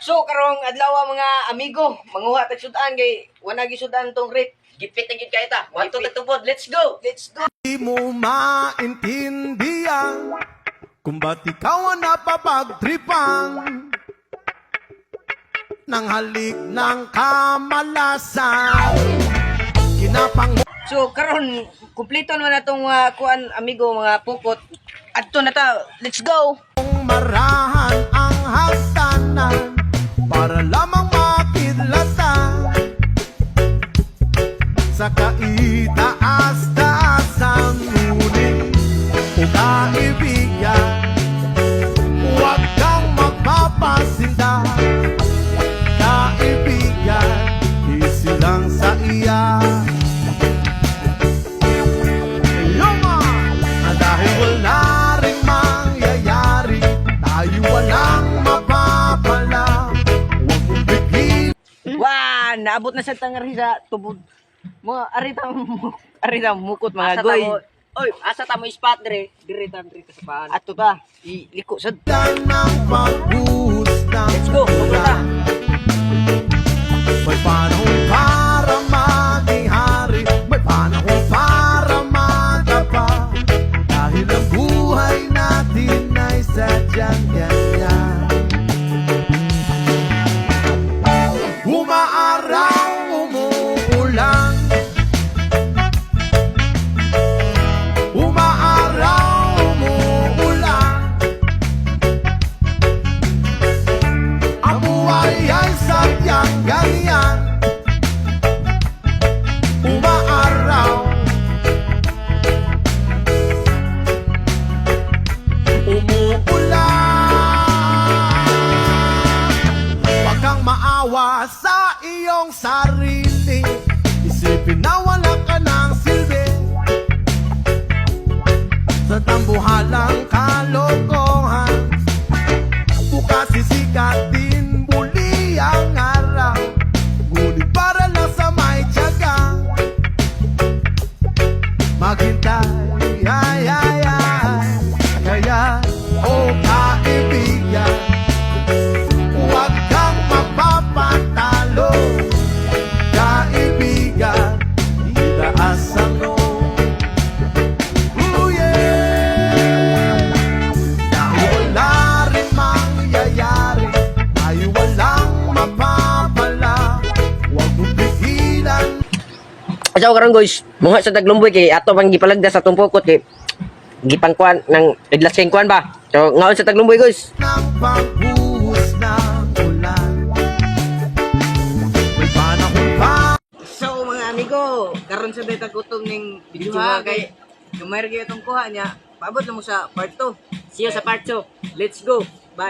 So karong adlaw mga amigo, manguha tag sudan kay wala gi sudan tong rate. Gipit na gid kay ta. One to tagtubod. Let's go. Let's go. Di mo maintindihan kung ba't ikaw ang napapagtripan ng halik ng kamalasan. Kinapang So karon kumpleto naman natong kuan amigo mga pukot. Adto na ta. Let's go. marahan ang hagdanan para lamang makidlatan sa kaitaas-taasan, ngunit o kaibigan, huwag kang magpapasinda. Kaibigan, isilang sa iya. Dahil wala rin mangyayari, tayo walang mapapala. Huwag mong bigin. Wah, naabot na sa tangarhi sa tubod. Mga arita mukot mga goy. Oy, asa ta mo spot dire? Dire sa paan. Ato ta, iliko sad. Dan ng pagbuhos ng Let's go. ulan. May panahon para maging hari, may panahon para magapa. Dahil ang buhay natin ay sadyang ganyan. Umaaraw, umuulan. Umaaraw, umuulan. Ang buhay ay sadyang ganyan. Umaaraw, umuulan. Huwag kang maawa sa iyong sarili. Isipin na wala ka ng silbi sa tambuhalang kalokohan. Bukas sisikat din muli ang araw, ngunit para lang sa may tiyaga. Maghintay, ay, ay, ay. Kaya, oh kaibigan, huwag kang mapapatalo. Kaibigan, itaas ang loob. Oh yeah! Dahil wala rin mangyayari, tayo walang mapapala. Huwag mong pigilan. Asa karon guys, mga sa taglumboy kay ato pang gipalagda sa atong pukot kay gipangkuan ng idlas kay kuan ba. So ngaon sa taglumboy guys. Ng pagbuhos ng ulan, may panahon pa. So mga amigo, karon sa data gutom ning video ha kay gamay ra gyud atong kuha niya. Paabot na mo sa part 2. See you sa part 2. Let's go.